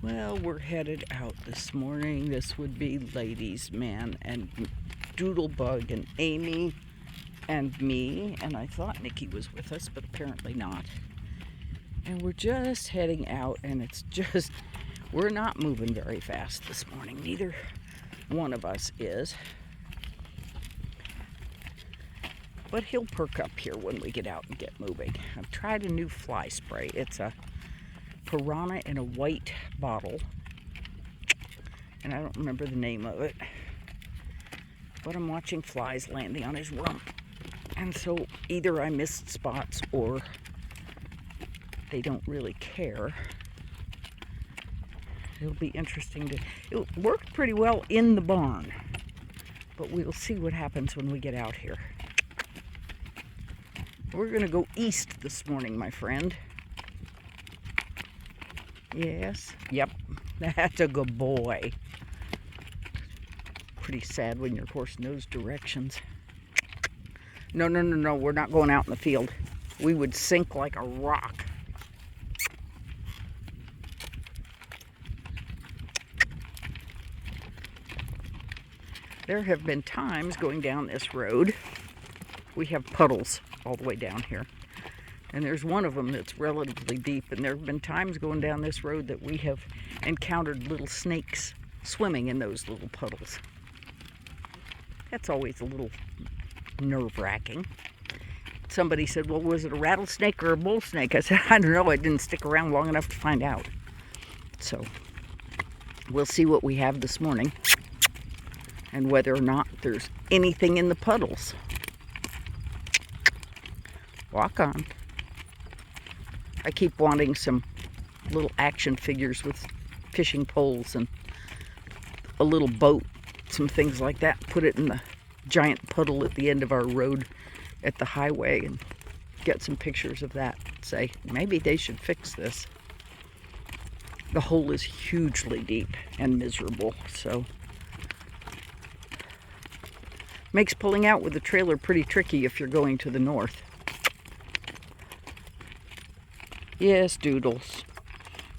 Well, we're headed out this morning. This would be Ladies Man and Doodlebug and Amy and me. And I thought Nikki was with us, but apparently not. And we're just heading out, and we're not moving very fast this morning. Neither one of us is. But he'll perk up here when we get out and get moving. I've tried a new fly spray. It's a piranha in a white bottle, and I don't remember the name of it, but I'm watching flies landing on his rump, and so either I missed spots or they don't really care. It'll be interesting it worked pretty well in the barn, but we'll see what happens when we get out here. We're gonna go east this morning, my friend. Yes. Yep. That's a good boy. Pretty sad when your horse knows directions. No. We're not going out in the field. We would sink like a rock. There have been times going down this road. We have puddles all the way down here. And there's one of them that's relatively deep, and there have been times going down this road that we have encountered little snakes swimming in those little puddles. That's always a little nerve-wracking. Somebody said, well, was it a rattlesnake or a bull snake? I said, I don't know. I didn't stick around long enough to find out. So we'll see what we have this morning and whether or not there's anything in the puddles. Walk on. I keep wanting some little action figures with fishing poles and a little boat, some things like that. Put it in the giant puddle at the end of our road at the highway and get some pictures of that. Say, maybe they should fix this. The hole is hugely deep and miserable, so makes pulling out with the trailer pretty tricky if you're going to the north. Yes, Doodles.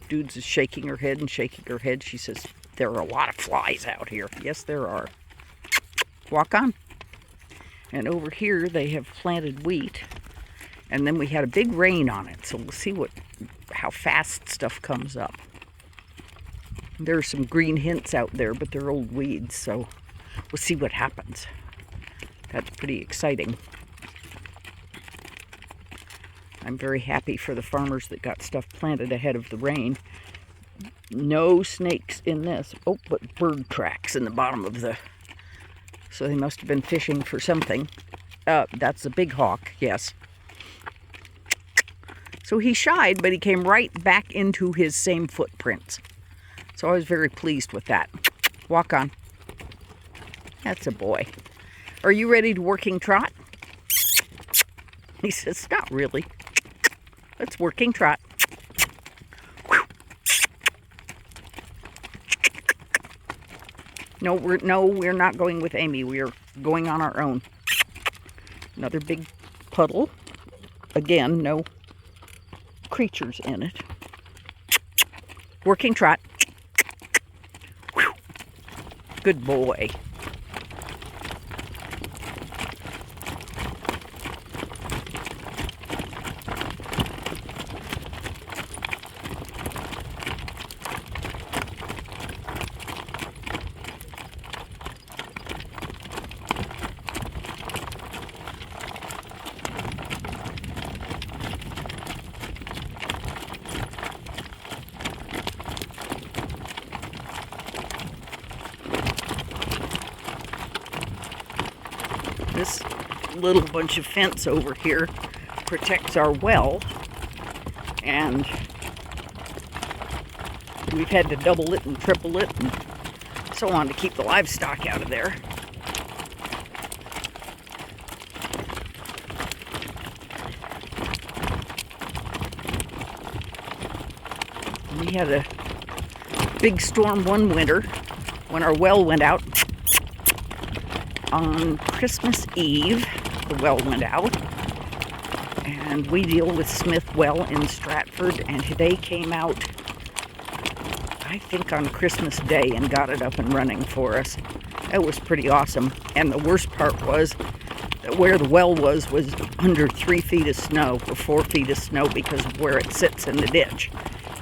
Dudes is shaking her head and shaking her head. She says, there are a lot of flies out here. Yes, there are. Walk on. And over here, they have planted wheat. And then we had a big rain on it. So we'll see how fast stuff comes up. There are some green hints out there, but they're old weeds. So we'll see what happens. That's pretty exciting. I'm very happy for the farmers that got stuff planted ahead of the rain. No snakes in this. Oh, but bird tracks in the bottom of so they must have been fishing for something. That's a big hawk, yes. So he shied, but he came right back into his same footprints. So I was very pleased with that. Walk on. That's a boy. Are you ready to working trot? He says, not really. Let's working trot. No, we're not going with Amy. We are going on our own. Another big puddle. Again, no creatures in it. Working trot. Good boy. This little bunch of fence over here protects our well, and we've had to double it and triple it and so on to keep the livestock out of there. We had a big storm one winter when our well went out. On Christmas Eve, the well went out, and we deal with Smith Well in Stratford, and they came out, I think on Christmas Day and got it up and running for us. It was pretty awesome. And the worst part was that where the well was under 3 feet of snow, or 4 feet of snow, because of where it sits in the ditch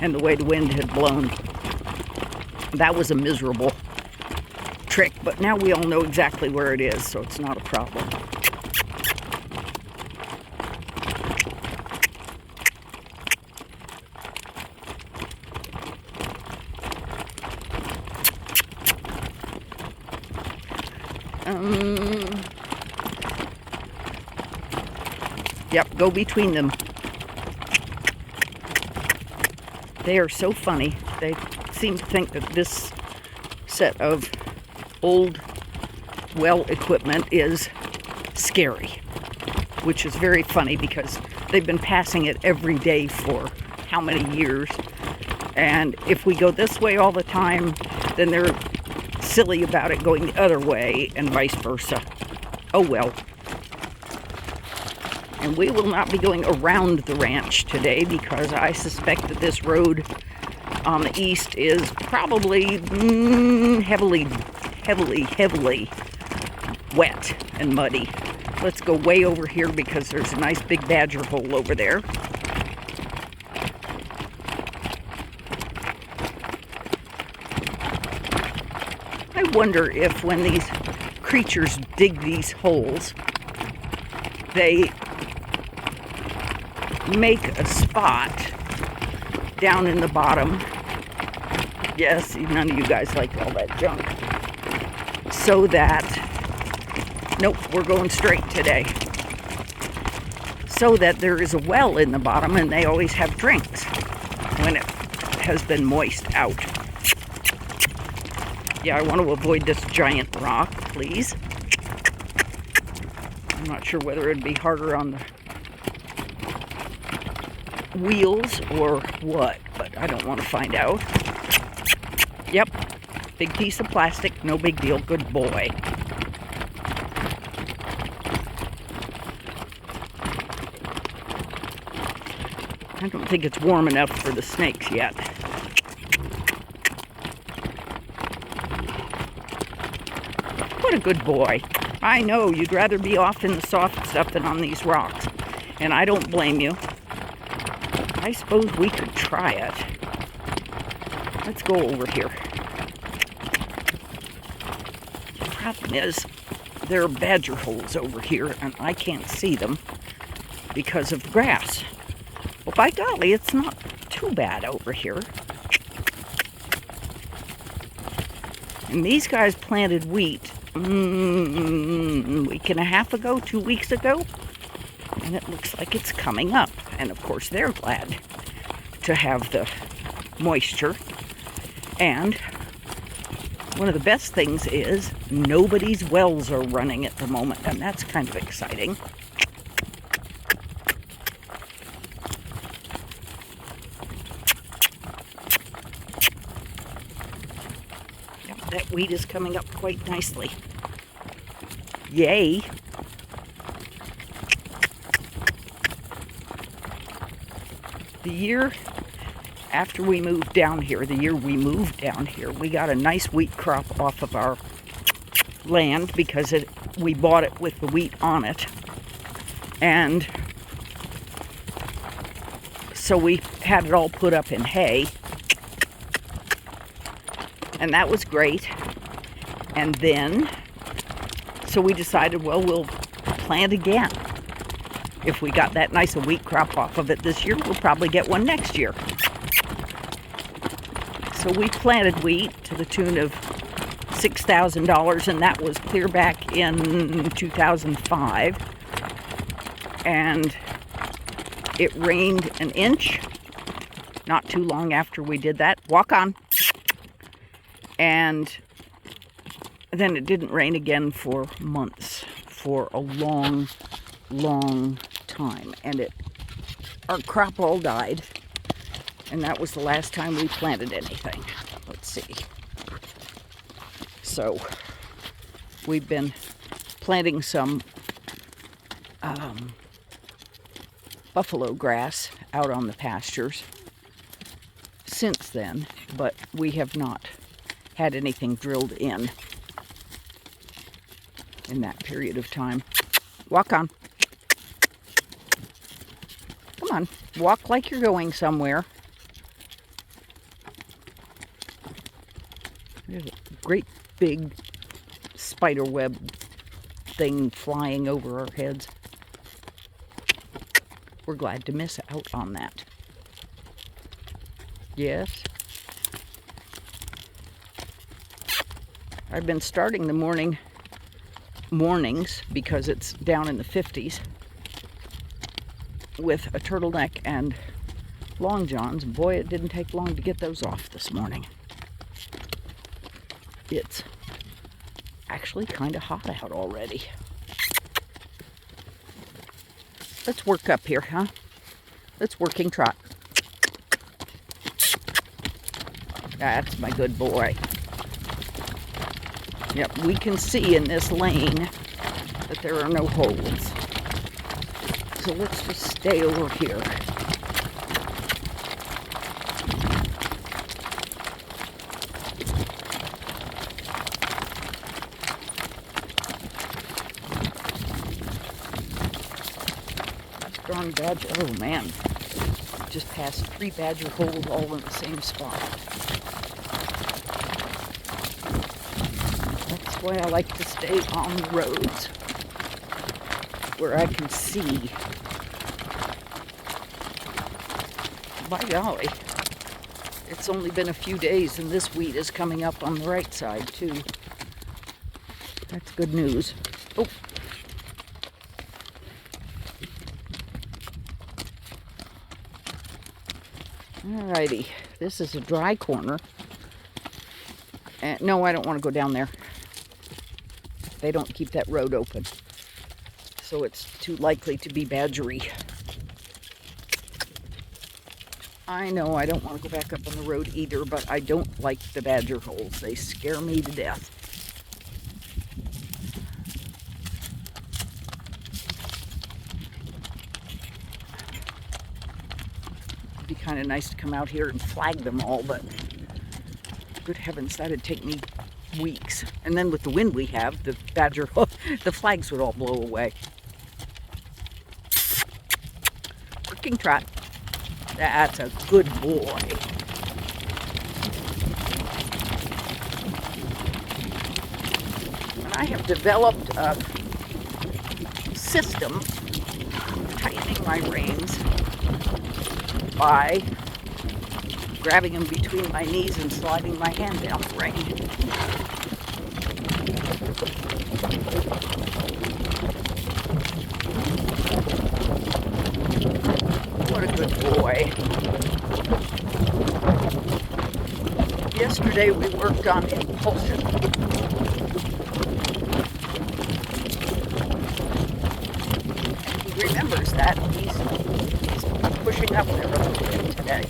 and the way the wind had blown. That was a miserable trick, but now we all know exactly where it is, so it's not a problem. Yep, go between them. They are so funny. They seem to think that this set of old well equipment is scary, which is very funny because they've been passing it every day for how many years. And if we go this way all the time, then they're silly about it going the other way and vice versa. Oh well. And we will not be going around the ranch today because I suspect that this road on the east is probably heavily wet and muddy. Let's go way over here because there's a nice big badger hole over there. I wonder if when these creatures dig these holes, they make a spot down in the bottom. Yes, none of you guys like all that junk. So that, nope, we're going straight today. So that there is a well in the bottom and they always have drinks when it has been moist out. Yeah, I want to avoid this giant rock, please. I'm not sure whether it'd be harder on the wheels or what, but I don't want to find out. Yep, big piece of plastic, no big deal, good boy. I don't think it's warm enough for the snakes yet. What a good boy. I know you'd rather be off in the soft stuff than on these rocks, and I don't blame you. I suppose we could try it. Let's go over here. The problem is, there are badger holes over here, and I can't see them because of the grass. Well, by golly, it's not too bad over here. And these guys planted wheat a week and a half ago, 2 weeks ago, and it looks like it's coming up. And of course, they're glad to have the moisture. And one of the best things is nobody's wells are running at the moment, and that's kind of exciting. Yep, that wheat is coming up quite nicely. Yay! The year after we moved down here, we got a nice wheat crop off of our land because we bought it with the wheat on it. And so we had it all put up in hay. And that was great. And then, so we decided, well, we'll plant again. If we got that nice a wheat crop off of it this year, we'll probably get one next year. So we planted wheat to the tune of $6,000, and that was clear back in 2005. And it rained an inch not too long after we did that. Walk on. And then it didn't rain again for months, for a long time, and our crop all died, and that was the last time we planted anything. Let's see. So we've been planting some buffalo grass out on the pastures. since then, but we have not had anything drilled in that period of time. Walk on. Come on, walk like you're going somewhere. There's a great big spider web thing flying over our heads. We're glad to miss out on that. Yes. I've been starting the mornings because it's down in the 50s with a turtleneck and long johns. Boy, it didn't take long to get those off this morning. It's actually kind of hot out already. Let's work up here, huh? Let's working trot. That's my good boy. Yep, we can see in this lane that there are no holes. So let's just stay over here. Darn badger. Oh man. Just passed 3 badger holes all in the same spot. That's why I like to stay on the roads where I can see. By golly, it's only been a few days and this weed is coming up on the right side too. That's good news. Oh. Alrighty, this is a dry corner. And no, I don't want to go down there. They don't keep that road open. So it's too likely to be badgery. I know I don't want to go back up on the road either, but I don't like the badger holes. They scare me to death. It'd be kind of nice to come out here and flag them all, but good heavens, that'd take me weeks. And then with the wind we have, the badger, the flags would all blow away. Working trot. That's a good boy. And I have developed a system for tightening my reins by grabbing them between my knees and sliding my hand down the rein. What a good boy. Yesterday we worked on impulsion. And he remembers that. He's pushing up there a little bit today.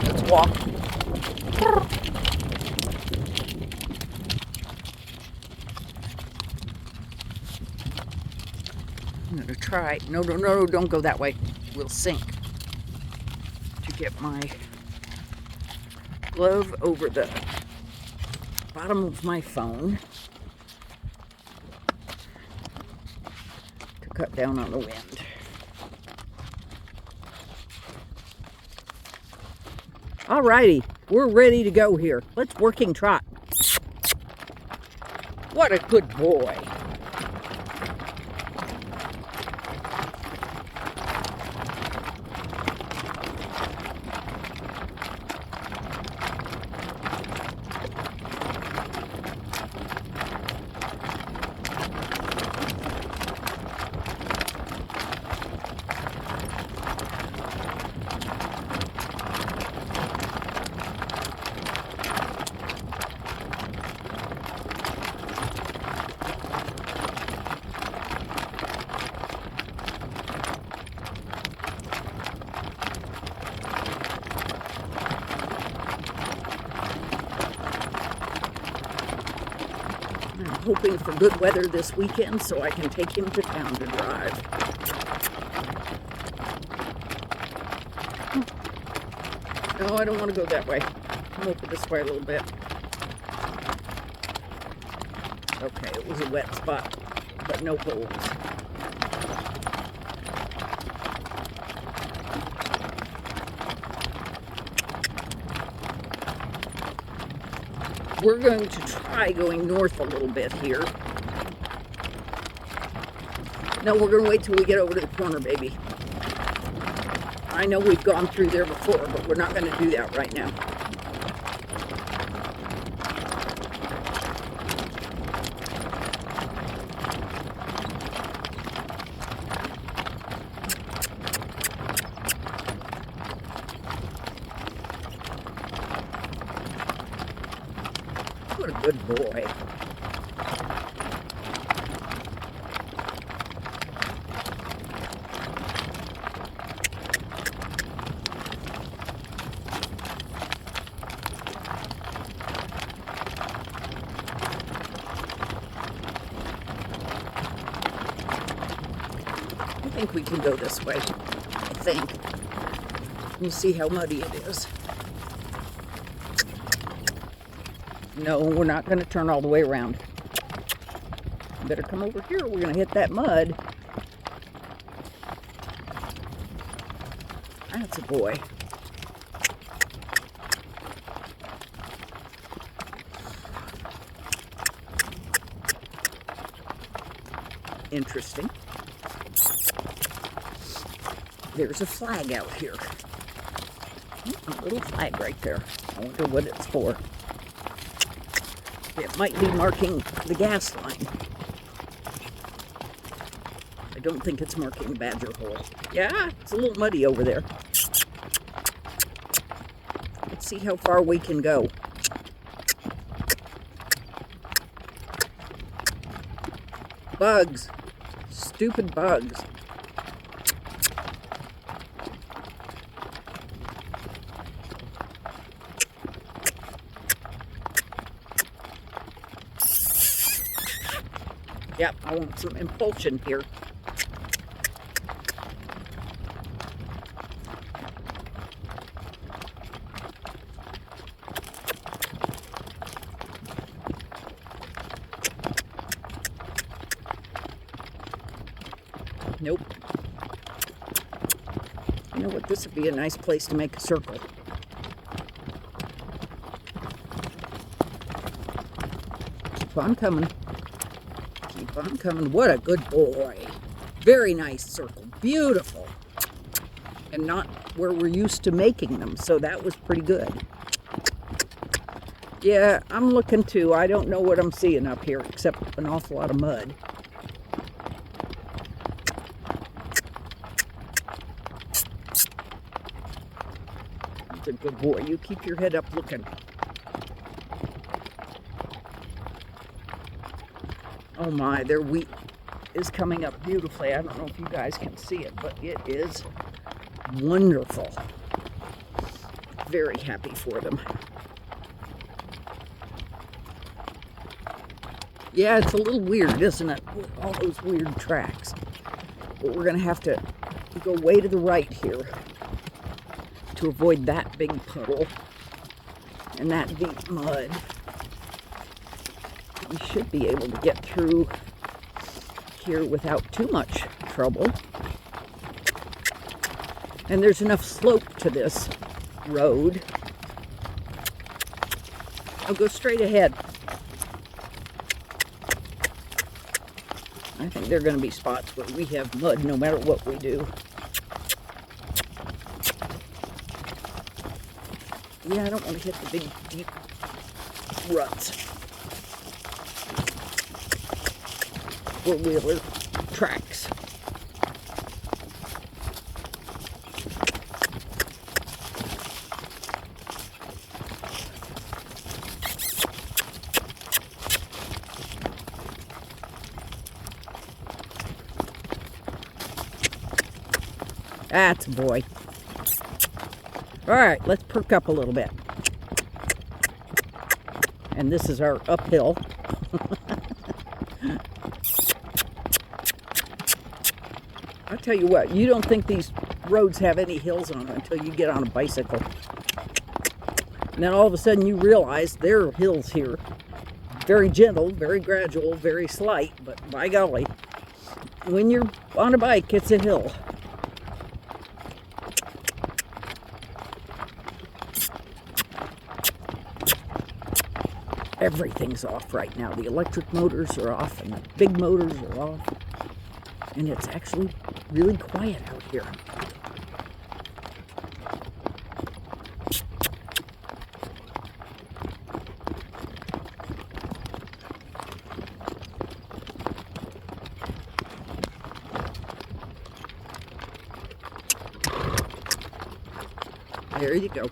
Let's walk. I'm going to try. No, don't go that way. We'll sink. To get my glove over the bottom of my phone to cut down on the wind. Alrighty, we're ready to go here. Let's working trot. What a good boy. hoping for good weather this weekend so I can take him to town to drive. No, I don't want to go that way. Come over this way a little bit. Okay, it was a wet spot, but no holes. We're going to try going north a little bit here. No, we're going to wait till we get over to the corner, baby. I know we've gone through there before, but we're not going to do that right now. What a good boy. I think we can go this way, I think. You see how muddy it is. No, we're not going to turn all the way around. Better come over here. We're going to hit that mud. That's a boy. Interesting. There's a flag out here. A little flag right there. I wonder what it's for. It might be marking the gas line. I don't think it's marking the badger hole. Yeah, it's a little muddy over there. Let's see how far we can go. Bugs. Stupid bugs. Yep, I want some impulsion here. Nope. You know what? This would be a nice place to make a circle. Keep on coming. Keep on coming. What a good boy. Very nice circle. Beautiful. And not where we're used to making them, so that was pretty good. Yeah, I'm looking too. I don't know what I'm seeing up here except an awful lot of mud. That's a good boy. You keep your head up looking. Oh my, their wheat is coming up beautifully. I don't know if you guys can see it, but it is wonderful. Very happy for them. Yeah, it's a little weird, isn't it? With all those weird tracks. But we're going to have to go way to the right here to avoid that big puddle and that deep mud. We should be able to get through here without too much trouble. And there's enough slope to this road. I'll go straight ahead. I think there are going to be spots where we have mud no matter what we do. Yeah, I don't want to hit the big, deep ruts. Four-wheeler tracks. That's a boy. All right, let's perk up a little bit. And this is our uphill. I'll tell you what, you don't think these roads have any hills on them until you get on a bicycle. And then all of a sudden you realize there are hills here. Very gentle, very gradual, very slight, but by golly, when you're on a bike, it's a hill. Everything's off right now. The electric motors are off and the big motors are off. And it's actually really quiet out here. There you go.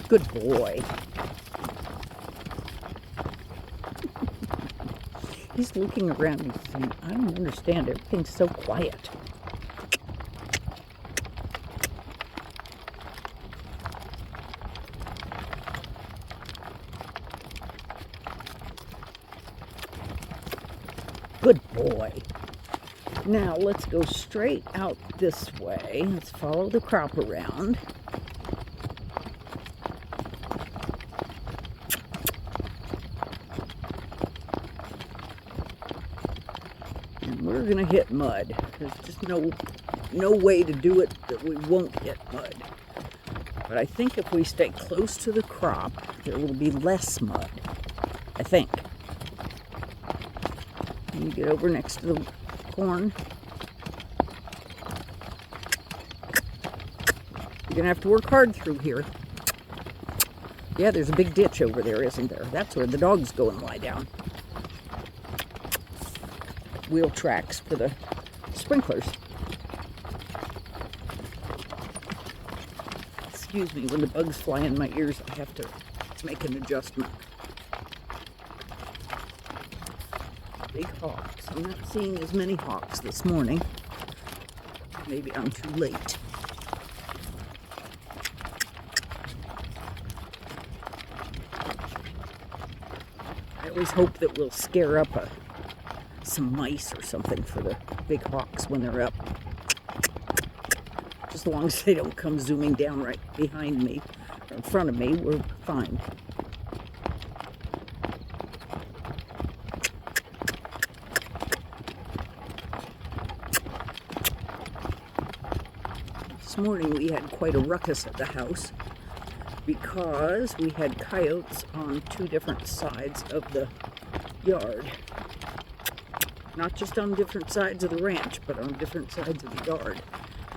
Good boy. He's looking around and saying, I don't understand, everything's so quiet. Good boy. Now let's go straight out this way. Let's follow the crop around. We're gonna hit mud. There's just no way to do it that we won't hit mud. But I think if we stay close to the crop, there will be less mud. I think. Let me get over next to the corn. You're gonna have to work hard through here. Yeah, there's a big ditch over there, isn't there? That's where the dogs go and lie down. Wheel tracks for the sprinklers. Excuse me, when the bugs fly in my ears, I have to make an adjustment. Big hawks. I'm not seeing as many hawks this morning. Maybe I'm too late. I always hope that we'll scare up some mice or something for the big hawks when they're up. Just as long as they don't come zooming down right behind me or in front of me, we're fine. This morning we had quite a ruckus at the house because we had coyotes on two different sides of the yard. Not just on different sides of the ranch, but on different sides of the yard.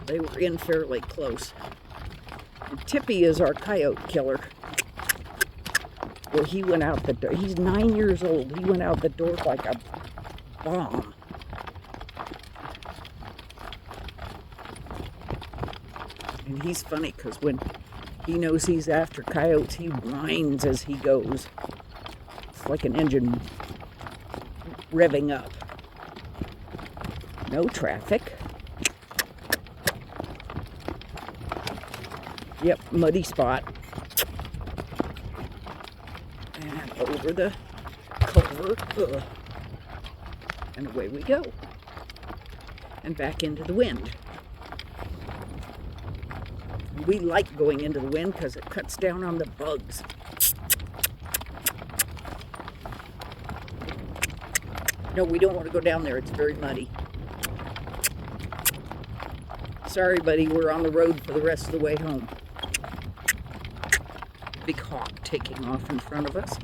They were in fairly close. And Tippy is our coyote killer. Well, he went out the door. He's 9 years old. He went out the door like a bomb. And he's funny because when he knows he's after coyotes, he whines as he goes. It's like an engine revving up. No traffic. Yep, muddy spot. And over the culvert. Ugh. And away we go. And back into the wind. We like going into the wind because it cuts down on the bugs. No, we don't want to go down there. It's very muddy. Sorry, buddy. We're on the road for the rest of the way home. Big hawk taking off in front of us.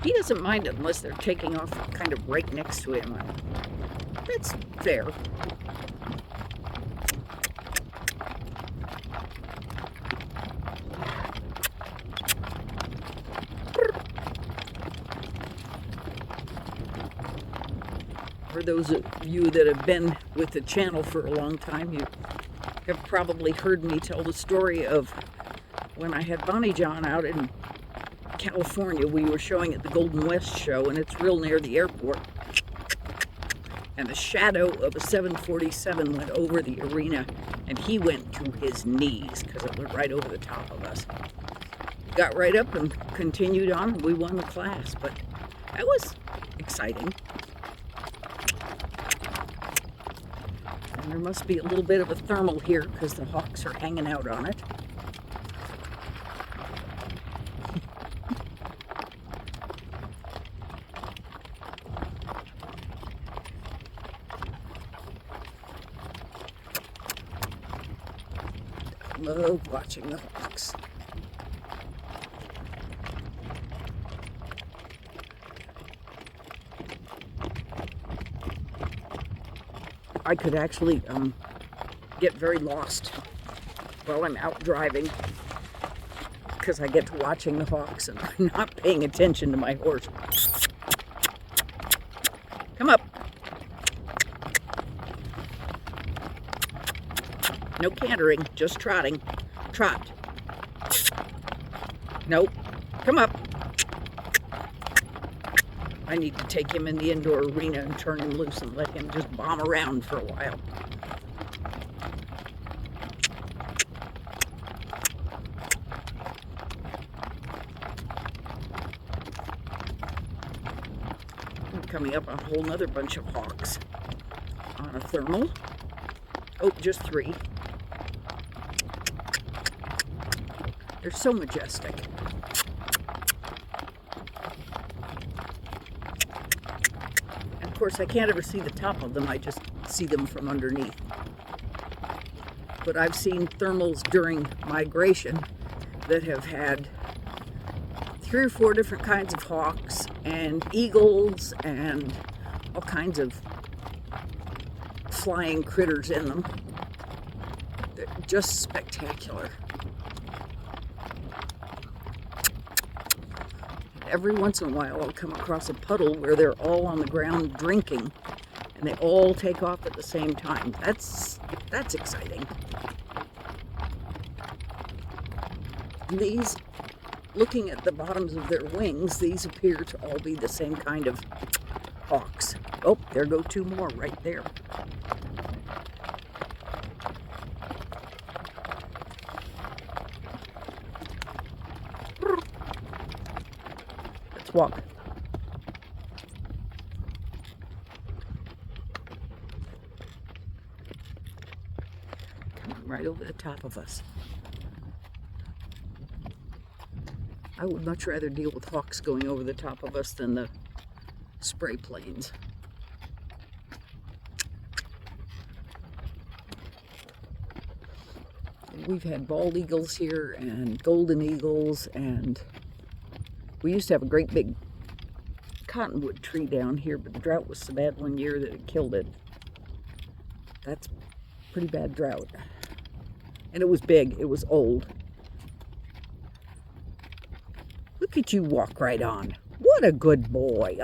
He doesn't mind it unless they're taking off kind of right next to him. That's fair. For those of you that have been with the channel for a long time, you have probably heard me tell the story of when I had Bonnie John out in California. We were showing at the Golden West show, and it's real near the airport. And the shadow of a 747 went over the arena, and he went to his knees because it went right over the top of us. Got right up and continued on, and we won the class, but that was exciting. And there must be a little bit of a thermal here because the hawks are hanging out on it. Love watching the hawks. I could actually get very lost while I'm out driving because I get to watching the hawks and I'm not paying attention to my horse. Come up. No cantering, just trotting. Trot. Nope. Come up. I need to take him in the indoor arena and turn him loose and let him just bomb around for a while. I'm coming up on a whole nother bunch of hawks on a thermal. Oh, just 3. They're so majestic. And of course, I can't ever see the top of them. I just see them from underneath. But I've seen thermals during migration that have had 3 or 4 different kinds of hawks and eagles and all kinds of flying critters in them. They're just spectacular. Every once in a while I'll come across a puddle where they're all on the ground drinking and they all take off at the same time. That's exciting. And these, looking at the bottoms of their wings, these appear to all be the same kind of hawks. Oh, there go 2 more right there. Let's walk. Coming right over the top of us. I would much rather deal with hawks going over the top of us than the spray planes. We've had bald eagles here and golden eagles, and we used to have a great big cottonwood tree down here, but the drought was so bad one year that it killed it. That's pretty bad drought. And it was big, it was old. Look at you walk right on. What a good boy.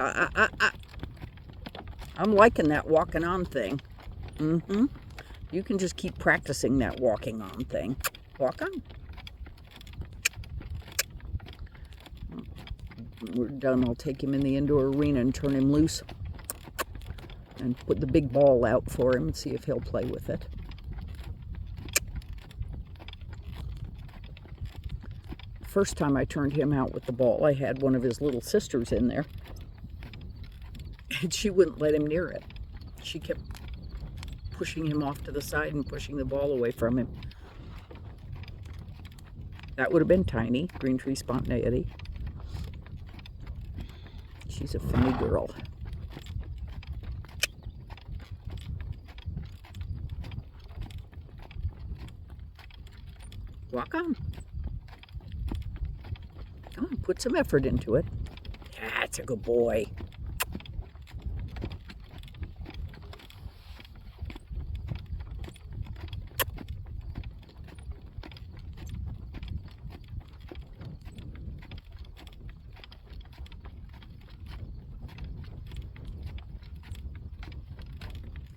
I'm liking that walking on thing. You can just keep practicing that walking on thing. Walk on. When we're done, I'll take him in the indoor arena and turn him loose and put the big ball out for him and see if he'll play with it. First time I turned him out with the ball, I had one of his little sisters in there, and she wouldn't let him near it. She kept pushing him off to the side and pushing the ball away from him. That would have been Tiny, Green Tree Spontaneity. She's a funny girl. Walk on. Come on, put some effort into it. Yes. That's a good boy.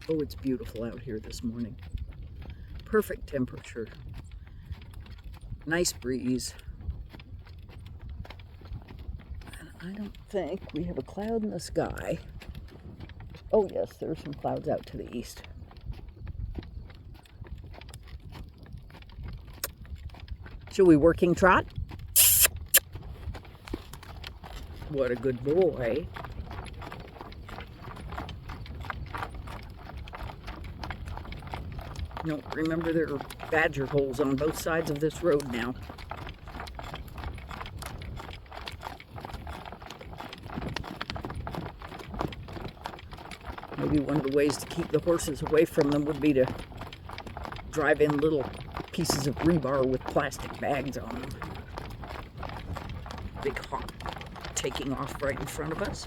Oh, it's beautiful out here this morning. Perfect temperature. Nice breeze. And I don't think we have a cloud in the sky. Oh yes, there are some clouds out to the east. Shall we working trot? What a good boy. No, remember there are badger holes on both sides of this road now. Maybe one of the ways to keep the horses away from them would be to drive in little pieces of rebar with plastic bags on them. Big hawk taking off right in front of us.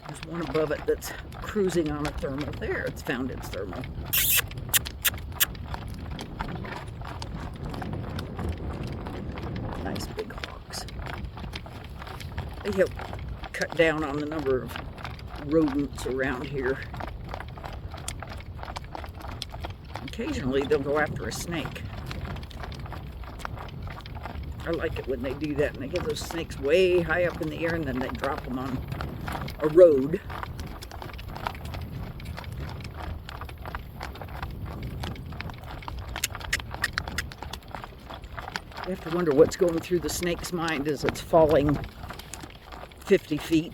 There's one above it that's cruising on a thermal. There, it's found its thermal. Nice big hawks. They help cut down on the number of rodents around here. Occasionally they'll go after a snake. I like it when they do that, and they get those snakes way high up in the air and then they drop them on a road. You have to wonder what's going through the snake's mind as it's falling 50 feet.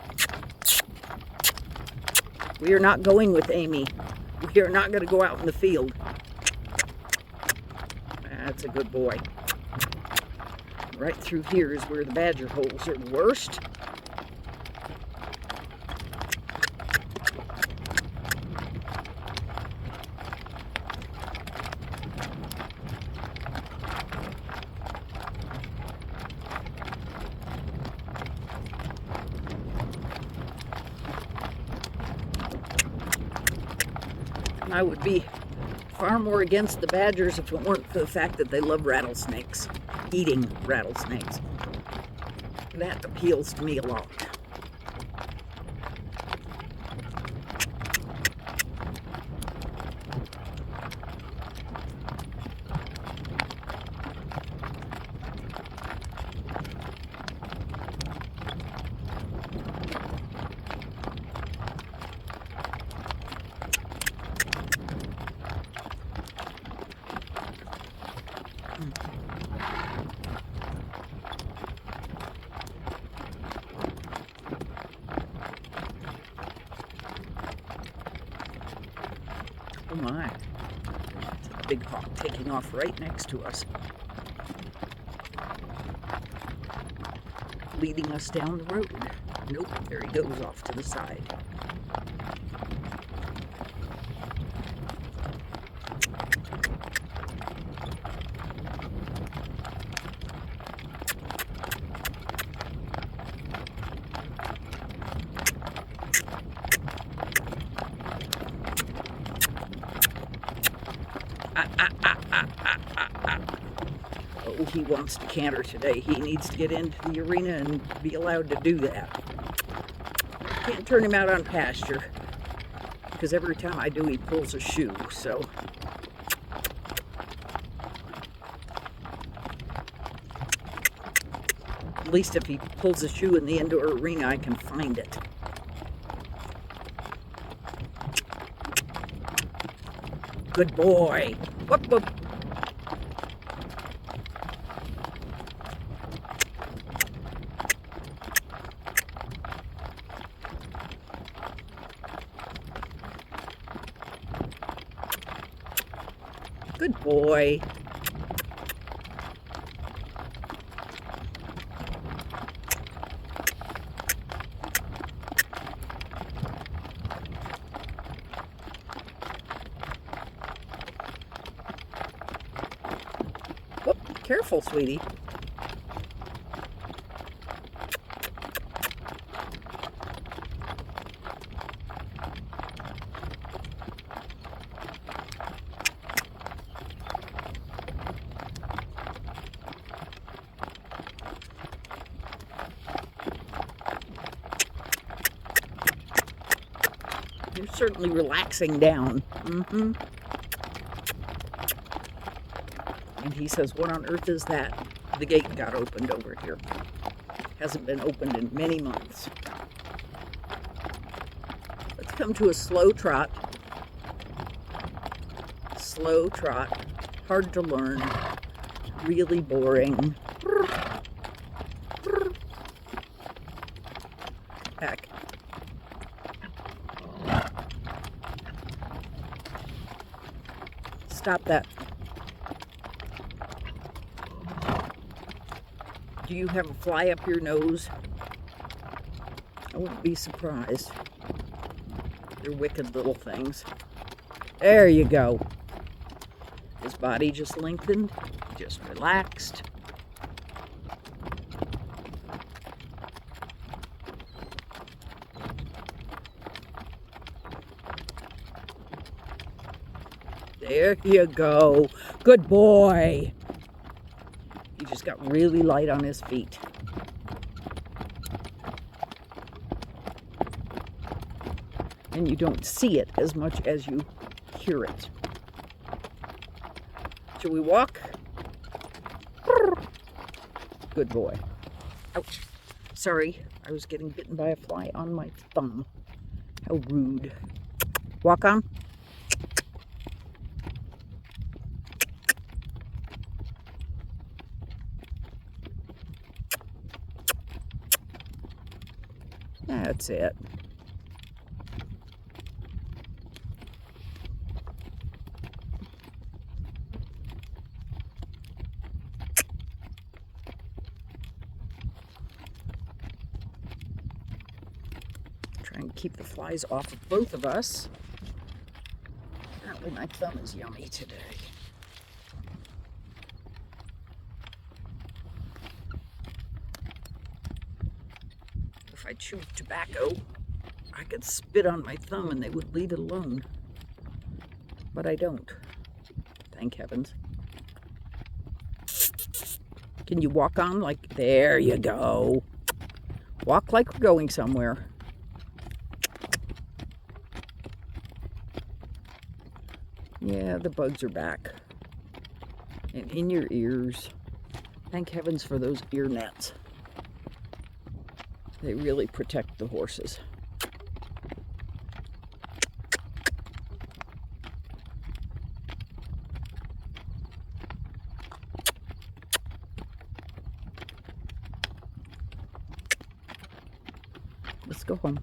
We are not going with Amy. We are not going to go out in the field. That's a good boy. Right through here is where the badger holes are the worst. I would be far more against the badgers if it weren't for the fact that they love rattlesnakes, eating rattlesnakes. That appeals to me a lot. Oh my, it's a big hawk taking off right next to us. Leading us down the road. Nope, there he goes off to the side. Oh, he wants to canter today. He needs to get into the arena and be allowed to do that. Can't turn him out on pasture, because every time I do, he pulls a shoe, so. At least if he pulls a shoe in the indoor arena, I can find it. Good boy. Whoop, whoop. Good boy. Careful, sweetie. You're certainly relaxing down. And he says, what on earth is that? The gate got opened over here. Hasn't been opened in many months. Let's come to a slow trot. Slow trot. Hard to learn. Really boring. Back. Stop that. Do you have a fly up your nose? I wouldn't be surprised. They're wicked little things. There you go. His body just lengthened, just relaxed. There you go. Good boy. He just got really light on his feet. And you don't see it as much as you hear it. Shall we walk? Good boy. Ouch. Sorry, I was getting bitten by a fly on my thumb. How rude. Walk on. That's it. Try and keep the flies off of both of us. Apparently my thumb is yummy today. If I chewed tobacco, I could spit on my thumb and they would leave it alone. But I don't. Thank heavens. Can you walk on like, there you go. Walk like we're going somewhere. Yeah, the bugs are back. And in your ears. Thank heavens for those ear nets. They really protect the horses. Let's go home.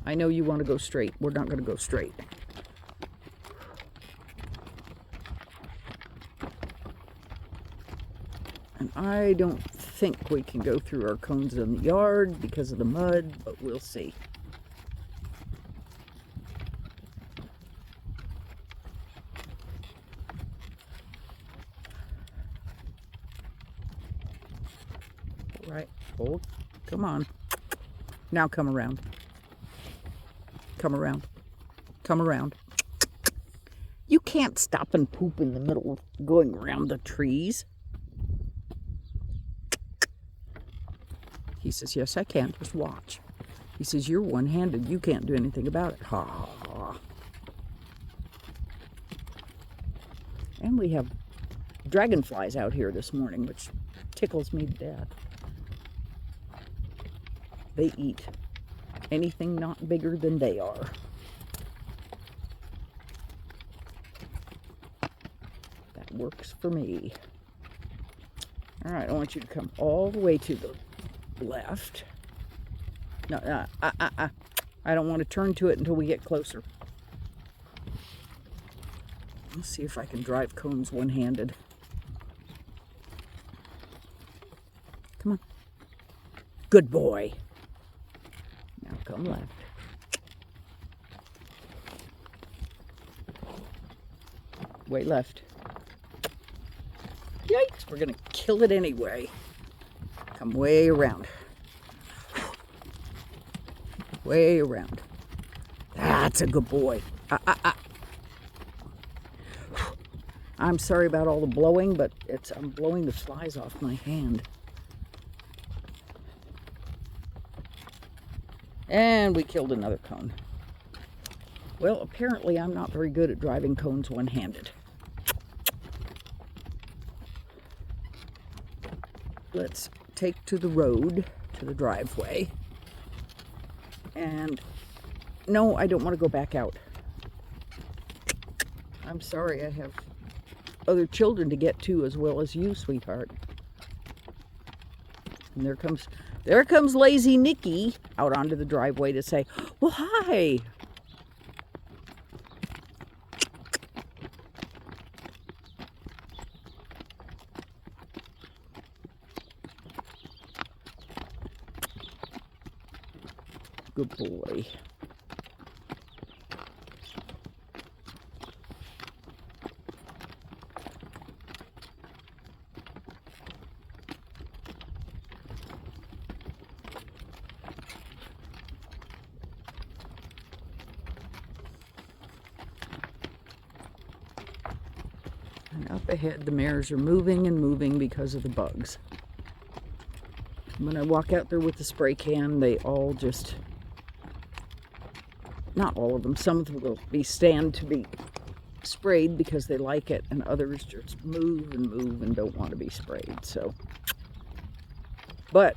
I know you want to go straight. We're not going to go straight. And I don't think we can go through our cones in the yard because of the mud, but we'll see. All right, hold. Come on. Now come around. Come around. Come around. You can't stop and poop in the middle of going around the trees. He says, yes, I can. Just watch. He says, you're one-handed. You can't do anything about it. Ha, ha, ha. And we have dragonflies out here this morning, which tickles me to death. They eat anything not bigger than they are. That works for me. All right, I want you to come all the way to the left. No, I don't want to turn to it until we get closer. Let's see if I can drive cones one-handed. Come on. Good boy. Now come left. Way left. Yikes, we're gonna kill it anyway. Come way around. Way around. That's a good boy. I'm sorry about all the blowing, but I'm blowing the flies off my hand. And we killed another cone. Well, apparently I'm not very good at driving cones one-handed. Let's take to the road, to the driveway. And no, I don't want to go back out. I'm sorry, I have other children to get to as well as you, sweetheart. And there comes lazy Nikki out onto the driveway to say, well, hi. Good boy. And up ahead, the mares are moving and moving because of the bugs. When I walk out there with the spray can, they all just, not all of them, some of them will stand to be sprayed because they like it, and others just move and don't want to be sprayed. So, but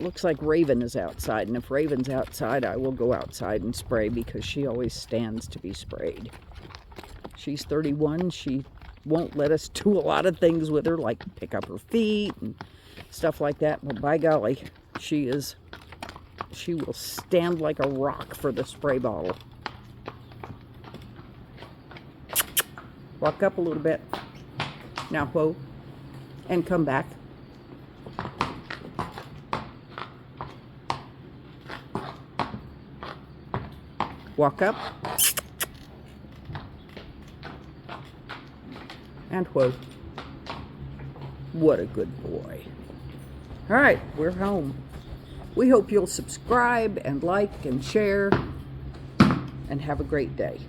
looks like Raven is outside, and if Raven's outside, I will go outside and spray because she always stands to be sprayed. She's 31. She won't let us do a lot of things with her, like pick up her feet and stuff like that. But by golly, she will stand like a rock for the spray bottle. Walk up a little bit. Now, whoa. And come back. Walk up. And whoa. What a good boy. All right, we're home. We hope you'll subscribe and like and share and have a great day.